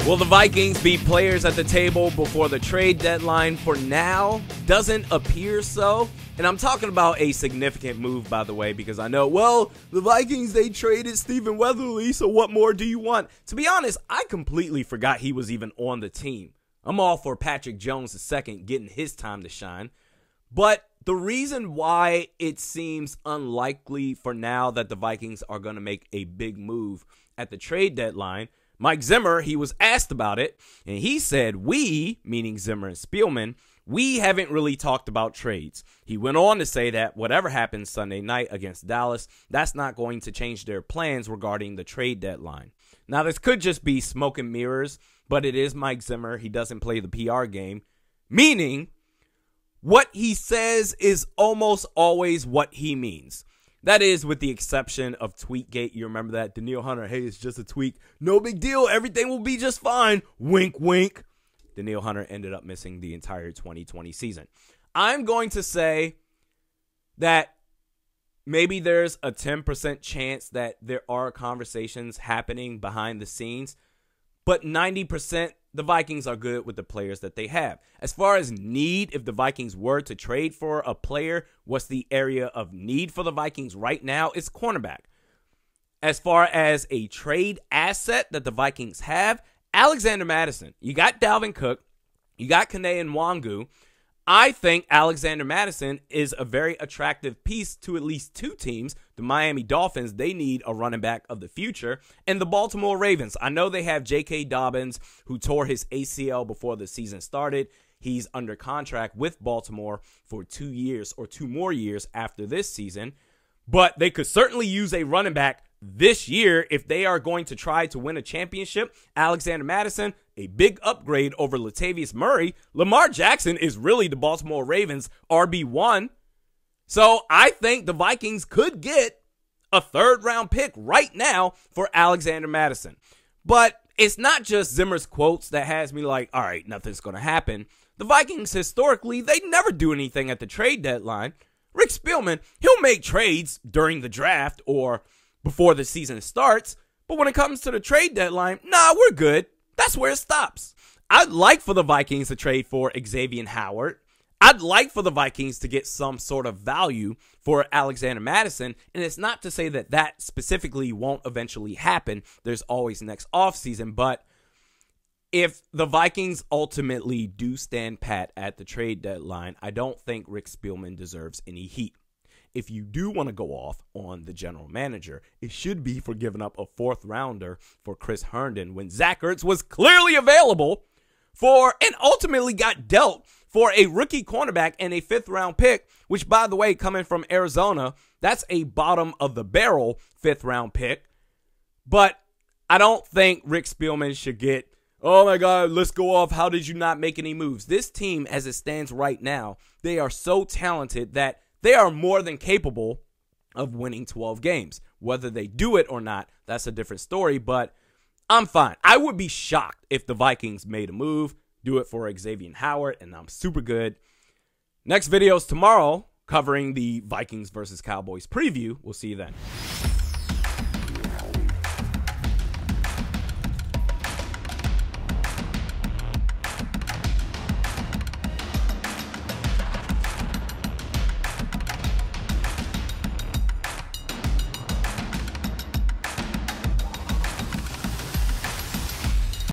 Will the Vikings be players at the table before the trade deadline? For now, doesn't appear so. And I'm talking about a significant move, by the way, because I know, well, the Vikings, they traded Stephen Weatherly, so what more do you want? To be honest, I completely forgot he was even on the team. I'm all for Patrick Jones II getting his time to shine. But the reason why it seems unlikely for now that the Vikings are going to make a big move at the trade deadline, Mike Zimmer, he was asked about it, and he said, we, meaning Zimmer and Spielman, we haven't really talked about trades. He went on to say that whatever happens Sunday night against Dallas, that's not going to change their plans regarding the trade deadline. Now, this could just be smoke and mirrors, but it is Mike Zimmer. He doesn't play the PR game, meaning what he says is almost always what he means. That is, with the exception of Tweetgate. You remember that? Danielle Hunter, hey, it's just a tweak. No big deal. Everything will be just fine. Wink, wink. Danielle Hunter ended up missing the entire 2020 season. I'm going to say that maybe there's a 10% chance that there are conversations happening behind the scenes, but 90%, the Vikings are good with the players that they have. As far as need, if the Vikings were to trade for a player, what's the area of need for the Vikings right now? It's cornerback. As far as a trade asset that the Vikings have, Alexander Mattison. You got Dalvin Cook. You got Kene Nwangu. I think Alexander Mattison is a very attractive piece to at least two teams. The Miami Dolphins, they need a running back of the future. And the Baltimore Ravens, I know they have J.K. Dobbins, who tore his ACL before the season started. He's under contract with Baltimore for 2 years or 2 more years after this season. But they could certainly use a running back this year if they are going to try to win a championship. Alexander Mattison, a big upgrade over Latavius Murray. Lamar Jackson is really the Baltimore Ravens RB1. So I think the Vikings could get a 3rd-round pick right now for Alexander Mattison. But it's not just Zimmer's quotes that has me like, all right, nothing's going to happen. The Vikings, historically, they never do anything at the trade deadline. Rick Spielman, he'll make trades during the draft or before the season starts, but when it comes to the trade deadline, nah, we're good. That's where it stops. I'd like for the Vikings to trade for Xavier Howard. I'd like for the Vikings to get some sort of value for Alexander Mattison, and it's not to say that that specifically won't eventually happen. There's always next offseason, but if the Vikings ultimately do stand pat at the trade deadline, I don't think Rick Spielman deserves any heat. If you do want to go off on the general manager, it should be for giving up a 4th rounder for Chris Herndon when Zach Ertz was clearly available for and ultimately got dealt for a rookie cornerback and a 5th round pick, which, by the way, coming from Arizona, that's a bottom of the barrel 5th round pick. But I don't think Rick Spielman should get, oh my God, let's go off. How did you not make any moves? This team, as it stands right now, they are so talented that they are more than capable of winning 12 games. Whether they do it or not, that's a different story, but I'm fine. I would be shocked if the Vikings made a move, do it for Xavier Howard, and I'm super good. Next video is tomorrow covering the Vikings versus Cowboys preview. We'll see you then.